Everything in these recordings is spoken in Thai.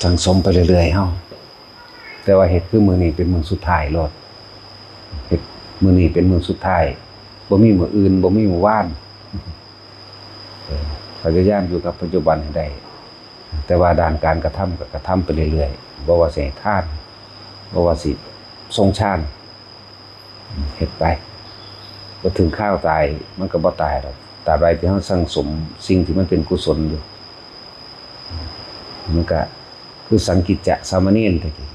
สังสมไปเรื่อยๆเฮาแต่ว่าเฮ็ดคือมื้อนี้เป็นมื้อสุดท้ายโลดเฮ็ดมื้อนี้เป็นมื้อสุดท้ายบ่มีมื้ออื่นบ่มีมื้อวานพยายามอยู่กับปัจจุบันให้ได้แต่ว่าด้านการกระทำก็กระทำไปเรื่อยๆบ่ว่าสิให้ทานบ่ว่าสิทรงฌานเฮ็ดไปบ่ถึงข้าวตายมันก็บ่ตายดอกตราบใดที่เฮาสั่งสมสิ่งที่มันเป็นกุศลอยู่มันก็คือสังกิจจะสามเณรตะกี้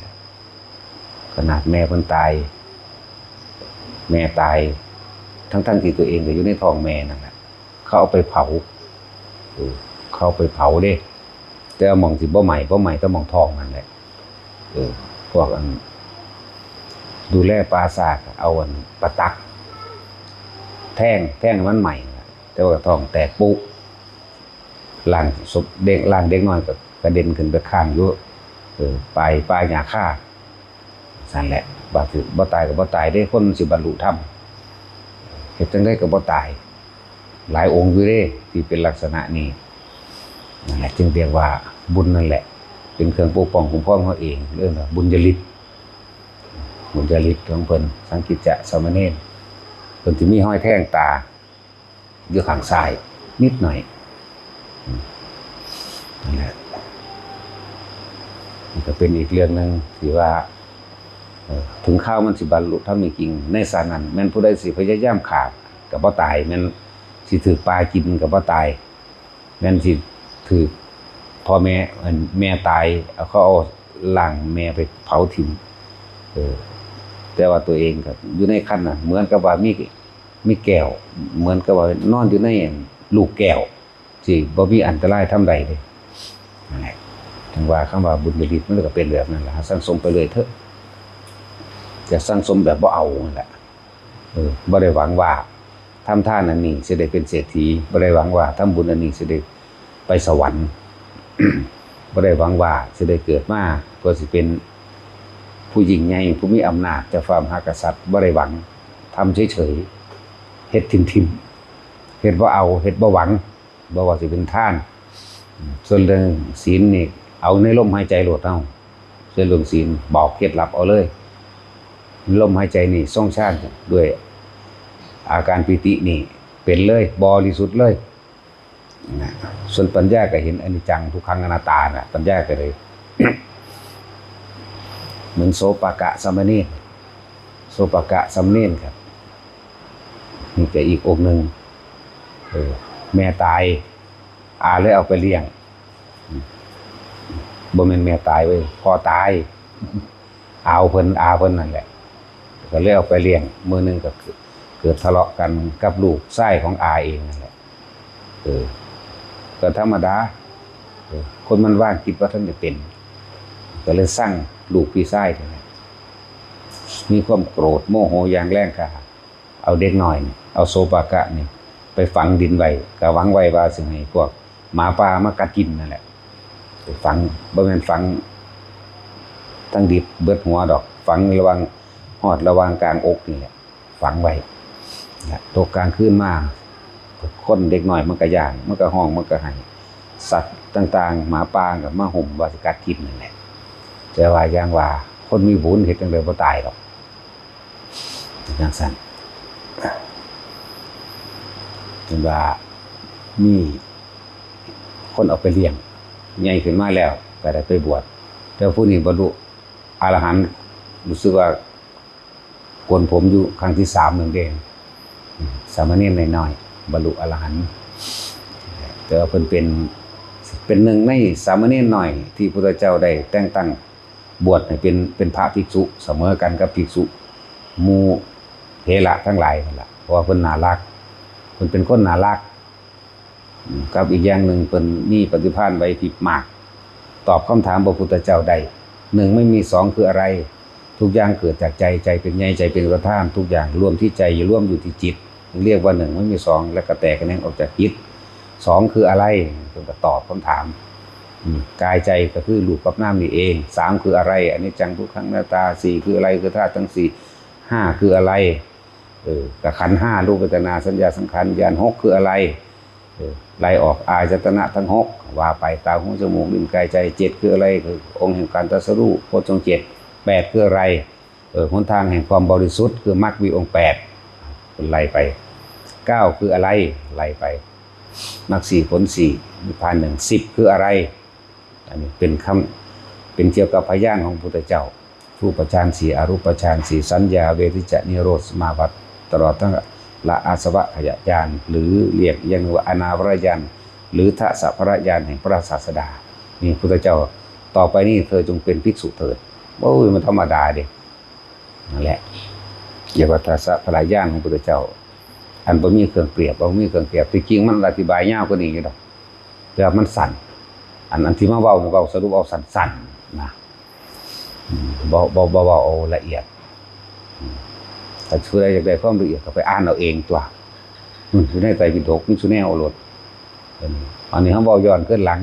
ขนาดแม่เพิ่นตายแม่ตายทั้งที่ตัวเองก็อยู่ในท้องแม่นั่นแหละเขาเอาไปเผาเขาไปเผาเด้แต่หม่องสิบ่ไหม้แต่หม่องท้องนั่นแหละพวกอันดูแลปราสาทเอาอันปะตักแท่งมันใหม่แต่ว่าท้องแตกปุ๊ล่างศพเด็กล่างเด็กน้อยก็กระเด็นขึ้นไปข้างอยู่ปลายหญ้าคาสั่นแหละบาดบ่ตายก็บ่ตายได้คนสิบรรลุธรรมเฮ็ดจังได๋ก็บ่ตายหลายองค์อยู่เด้ที่เป็นลักษณะนี้นั่นแหละจึงเรียกว่าบุญนั่นแหละเป็นเครื่องปกป้องคุ้มครองเฮาเองเรื่องบุญญาฤทธิ์ของเพิ่นสังกิจจะสามเณรเพิ่นสิมีห้อยแท่งตาอยู่ข้างซ้ายนิดหน่อยนั่นแหละมันก็เป็นอีกเรื่องนึงที่ว่าถึงข้าวมันสิบรรลุธรรมจริงในสานั้นแม่นผู้ใดสิพยายามฆ่าก็บ่ตายแม่นสิถูกปลากินก็บ่ตายแม่นสิถูกพ่อแม่ตายเขาเอาร่างแม่ไปเผาทิ้งแต่ว่าตัวเองก็อยู่ในขั้นน่ะเหมือนกับว่ามีแก้วเหมือนกับว่านอนอยู่ในลูกแก้วที่บ่มีอันตรายทำใดเลยนั่นแหละถึงว่าคำว่าบุญญาฤทธิ์มันก็เป็นแบบนั้นล่ะสั่งสมไปเลยเถอะจะสั่งสมแบบบ่เอานั่นแหละบ่ได้หวังว่าทำทานอันนี้สิได้เป็นเศรษฐีบ่ได้หวังว่าทำบุญอันนี้สิได้ไปสวรรค์ บ่ได้หวังว่าสิได้เกิดมาเพื่อสิเป็นผู้ยิ่งใหญ่ผู้มีอำนาจจะฟ้ามหากษัตริย์บ่ได้หวังทำเฉยๆเฮ็ดทิมๆเฮ็ดบ่เอาเฮ็ดบ่หวังบ่ว่าสิเป็นทานส่วนเรื่องศีลนี่เอาในลมหายใจโลดเอาส่วนเรื่องศีลบอกเคล็ดลับเอาเลยลมหายใจนี่ทรงฌานด้วยอาการปิตินี่เป็นเลยบริสุทธิ์เลยนะส่วนปัญญาก็เห็นอนิจจังทุกขังอนัตตาน่ะปัญญาก็เลย เหมือนโสปกะสามเณรครับนี่ก็อีกองค์หนึ่งแม่ตายเลยเอาไปเลี้ยงบ่แม่นแม่ตายเว้ยพ่อตายเพิ่นนั่นแหละก็เลยเอาไปเลี้ยงมื้อนึงก็เกิดทะเลาะกันกับลูกชายของเองนั่นแหละก็ธรรมดาคนมันว่างคิดว่าท่านจะเป็นก็เลยสร้างลูกพี่ชายนี่มีความโกรธโมโหอย่างแรงกล้าเอาเด็กน้อยเอาโสปกะนี่ไปฝังดินไว้ก็หวังไว้ว่าสิให้พวกหมาป่ามากัดกินนั่นแหละไปฝังบ่แม่นฝังทั้งดิบเบิดหัวดอกฝังระหว่างกลางอกนี่แหละฝังไว้ตกกลางคืนมาคนเด็กน้อยมันก็ย่างมันก็ห้องมันก็ให้สัตว์ต่างๆหมาป่าก็มาห่มว่าสิกัดกินนั่นแหละแต่ว่าอย่างว่าคนมีบุญเฮ็ดจังได๋บ่ตายหรอกจังซั่นถึงว่ามีคนเอาไปเลี้ยงใหญ่ขึ้นมาแล้วก็ได้ไปบวชแต่ผู้นี้บรรลุอรหันต์รู้สึกว่าโกนผมอยู่ครั้งที่3นึงเด้สามเณรน้อยๆบรรลุอรหันต์แต่ว่าเพิ่นเป็นหนึ่งในสามเณรน้อยที่พระพุทธเจ้าได้แต่งตั้งบวชให้เป็นพระภิกษุเสมอกันกับภิกษุหมู่เถระทั้งหลายนั่นล่ะเพราะว่าเพิ่นน่ารักเพิ่นเป็นคนน่ารักกับอีกอย่างหนึ่งเพิ่นมีปฏิภาณไหวพริบมากตอบคำถามพระพุทธเจ้าได้1ไม่มี2คืออะไรทุกอย่างเกิดจากใจเป็นใหญ่ใจเป็นประธานทุกอย่างรวมที่ใจอยู่ร่วมอยู่ที่จิตเรียกว่า1ไม่มี2แล้วก็แตกแขนงออกจากจิต2คืออะไรเพิ่นก็ตอบคำถามกายใจก็คือรูปกับนามนี่เอง3คืออะไรอนิจจังทุกขังอนัตตา4คืออะไรคือธาตุทั้ง4 5คืออะไรกับขันธ์5รูปเวทนาสัญญาสังขารวิญญาณ6คืออะไร ไล่ออกอายตนะทั้ง6ว่าไปตาหูจมูกลิ้นกายใจ7คืออะไรคือองค์แห่งการตรัสรู้โพชฌงค์7 8คืออะไรหนทางแห่งความบริสุทธิ์คือมรรคมีองค์8เป็นไล่ไป9คืออะไรไล่ไปมรรค4ผล4นิพพาน1 10คืออะไรอันนี้เป็นเกี่ยวกับพยานของพุทธเจ้ารูปฌาน4อรูปฌาน4สัญญาเวทิจนิโรธสมาบัติตลอดทั้งละอาสวะขยะญาณหรือเรียกยังว่าอนาวรญาณหรือทัสสะพระญาณแห่งพระศาสดานี่พุทธเจ้าต่อไปนี้เธอจงเป็นภิกษุเถิดโอ้ยมันธรรมดาเด้นั่นแหละเรียกว่าทัสสะพระญาณของพุทธเจ้าอันบ่มีเครื่องเปรียบบ่มีเครื่องเปรียบที่จริงมันอธิบายยาวกว่านี้อยู่ดอกแต่มันสั้นอันที่มาเว้าสรุปเอาสั้นๆนะบ่เอาละเอียดถ้าผู้ใดอยากได้ความละเอียดก็ไปอ่านเอาเองตัวอยู่ในไตรปิฎกมีสุแนวโลดอันนี้เฮาเว้าย้อนขึ้นหลัง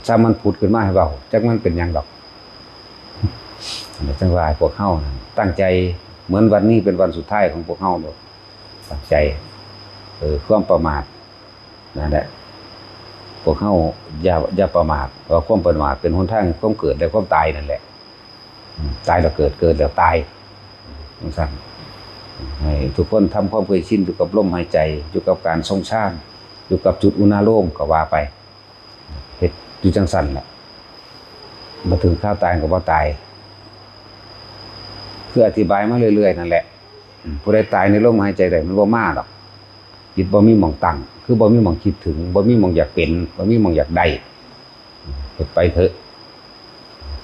ถ้ามันพูดขึ้นมาให้เว้าจักมันเป็นหยังดอกจังว่าพวกเฮาตั้งใจเหมือนวันนี้เป็นวันสุดท้ายของพวกเฮาโลดตั้งใจความประมาทนั่นแหละพวกเฮาอย่าประมาทเพราะความประมาทเป็นหนทางความเกิดและความตายนั่นแหละตายแล้วเกิดแล้วตายสั่นให้ทุกคนทำความเคยชินอยู่กับลมหายใจอยู่กับการทรงฌานอยู่กับจุดอุณาโลมก็ว่าไปเฮ็ดอยู่จังสั่นแหละมาถึงข้าวตายก็บ่ตายเพื่ออธิบายมาเรื่อยๆนั่นแหละผู้ใดตายในลมหายใจได้มันบ่มาดอกจิตบ่มีหม่องตั้งคือบ่มีหม่องคิดถึงบ่มีหม่องอยากเป็นบ่มีหม่องอยากได้เฮ็ดไปเถอะ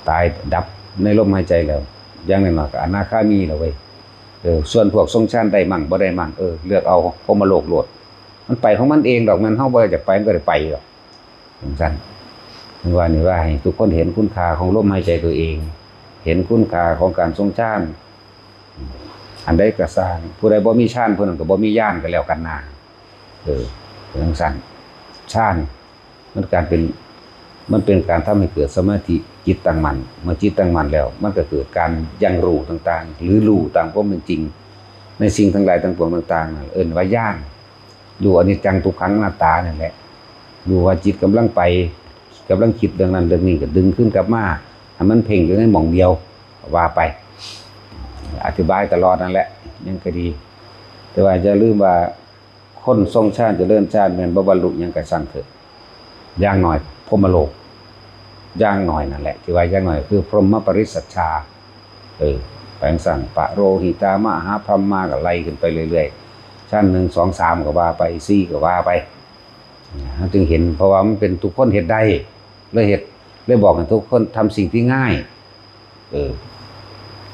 ตายดับในลมหายใจแล้วอย่างน้อยๆก็อนาคามีแล้วเว้ยส่วนพวกทรงฌานได้มั่งบ่ได้มั่งเลือกเอาพรหมโลกโลดมันไปของมันเองดอกมันเฮาบ่อยากไปมันก็ได้ไปดอกจังซั่นว่านี่ว่าให้ทุกคนเห็นคุณค่าของลมหายใจตัวเองเห็นคุณค่าของการทรงฌานอันใดก็สร้างผู้ใดบ่มีฌานผู้นั้นก็บ่มีญาณก็แล้วกันนะจังซั่นฌานมันเป็นการทำให้เกิดสมาธิจิตตั้งมั่นเมื่อจิตตั้งมั่นแล้วมันก็เกิดการยังรู้ต่างๆหรือรู้ตามความเป็นจริงในสิ่งทั้งหลายทั้งปวงต่างๆเอิ้นว่าญาณรู้อนิจจังทุกขังอนัตตานั่นแหละรู้ว่าจิตกำลังไปกำลังคิดเรื่องนั้นเรื่องนี้ก็ดึงขึ้นกลับมาให้มันเพ่งอยู่ในหม่องเดียวว่าไปอธิบายตลอดนั่นแหละยังก็ดีแต่ว่าอย่าลืมว่าคนทรงฌานเจริญฌานแม่นบ่บรรลุหยังก็สั่งเถิดอย่างน้อยพรหมโลกอย่างหน่อยนั่นแหละที่ว่าอย่างหน่อยคือพรหมปริสัชชาแปลงสั่งปะโรหิตามหาพรหมมาก็ไล่ขึ้นไปเรื่อยๆชั้น1 2 3ก็ว่าไป4ก็ว่าไปจึงเห็นเพราะว่ามันเป็นทุกคนเฮ็ดได้เลยบอกให้ทุกคนทำสิ่งที่ง่าย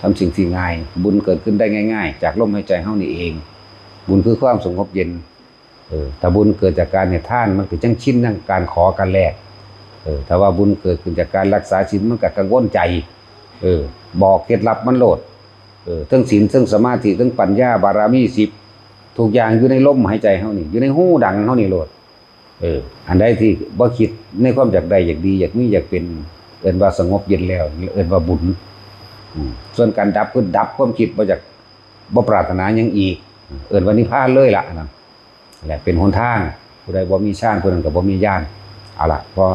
ทำสิ่งที่ง่ายบุญเกิดขึ้นได้ง่ายๆจากลมหายใจเฮานี่เองบุญคือความสงบเย็นถ้าบุญเกิดจากการให้ทานมันก็จังชินนั่งการขอการแลกถ้าว่าบุญเกิดขึ้นจากการรักษาศีลมันก็กังวลใจบอกเคล็ดลับมันโลดทั้งศีลทั้งสมาธิทั้งปัญญาบารมี10ทุกอย่างอยู่ในลมหายใจเฮานี่อยู่ในหูดังเฮานี่โลดอันใดที่บ่คิดในความอยากได้อยากดีอยากมีอยากเป็นเอิ้นว่าสงบเย็นแล้วเอิ้นว่าบุญส่วนการดับคือดับความคิดบ่อยากบ่ปรารถนาหยังอีกเอิ้นว่านิพพานเลยล่ะนั่นแหละเป็นหนทางผู้ใดบ่มีฌานผู้นั้นก็บ่มีญาณเอาล่ะพอ